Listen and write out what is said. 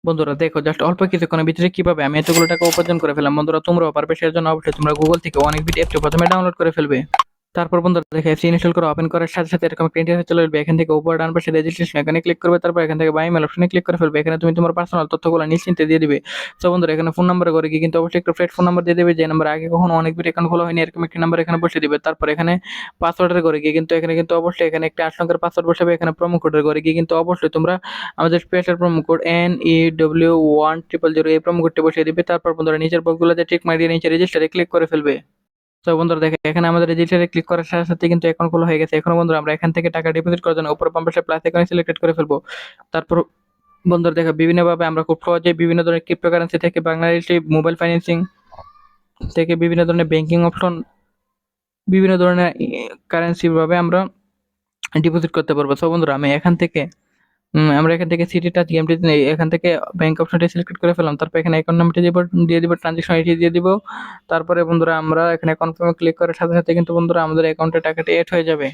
বন্ধুরা দেখো জাস্ট অল্প কিছুক্ষণের ভিতরে কিভাবে আমি এতগুলো টাকা উপার্জন করে ফেললাম। বন্ধুরা তোমরাও পারবে, সেজন্য জন্য অবশ্যই তোমরা গুগল থেকে অনেকবিট অ্যাপটি প্রথমে ডাউনলোড করে ফেলবে। তারপর বন্ধুরা দেখো অ্যাপসটি ইনস্টল করে ওপেন করার সাথে সাথে এরকম একটা ইন্টারফেস চলে আসবে। এখান থেকে উপর ডান পাশে রেজিস্ট্রেশন এখানে ক্লিক করবে, তারপর এখান থেকে বাই মেল অপশনে ক্লিক করে ফেলবে। এখানে তুমি তোমার পার্সোনাল তথ্যগুলো নিশ্চিন্তে দিয়ে দিবে। তো বন্ধুরা এখানে ফোন নাম্বার করে গিয়ে কিন্তু অবশ্যই একটা ফ্রেড ফোন নাম্বার দিয়ে দেবে, যে নাম্বার আগে কখনো অনেকবিট অ্যাকাউন্ট খোলা হয়নি এরকম একটি নাম্বার এখানে বসিয়ে দিবে। তারপর এখানে পাসওয়ার্ডের করে গিয়ে কিন্তু এখানে কিন্তু অবশ্যই এখানে একটা 8 সংখ্যার পাসওয়ার্ড বসাবে। এখানে প্রোমো কোডের করে গিয়ে কিন্তু অবশ্যই তোমরা আমাদের স্পেশাল প্রোমো কোড NEW1000 এই প্রোমো কোডটি বসিয়ে দিবে। তারপর বন্ধুরা নিচের বক্সগুলোতে টিক মারিয়ে নিচে রেজিস্টারে ক্লিক করে ফেলবে। তো বন্ধুরা দেখো এখানে আমাদের রেজিস্টারে ক্লিক করার সাথে সাথে কিন্তু অ্যাকাউন্ট খোলা হয়ে গেছে। এখন বন্ধুরা আমরা এখান থেকে টাকা ডিপোজিট করার জন্য উপর বাম পাশে প্লাস আইকনে সিলেক্ট করে ফেলবো। তারপর বন্ধুরা দেখো বিভিন্নভাবে আমরা খুব সহজেই বিভিন্ন ধরনের ক্রিপ্টোকারেন্সি থেকে বাংলাদেশি মোবাইল ফাইন্যান্সিং থেকে বিভিন্ন ধরনের ব্যাংকিং অপশন, বিভিন্ন ধরনের কারেন্সি ভাবে আমরা ডিপোজিট করতে পারবো। সো বন্ধুরা আমি এখান থেকে আমরা এখান থেকে সিটি টাচ গেমটি এখান থেকে ব্যাংক অপশনটি সিলেক্ট করে ফেললাম। তারপর এখানে অ্যাকাউন্ট নাম্বারটি দিয়ে দিব, ট্রানজাকশন আইডি দিয়ে দিব। তারপরে বন্ধুরা আমরা এখানে কনফার্মে ক্লিক করার সাথে সাথে কিন্তু বন্ধুরা আমাদের অ্যাকাউন্টে টাকাটি এড হয়ে যাবে।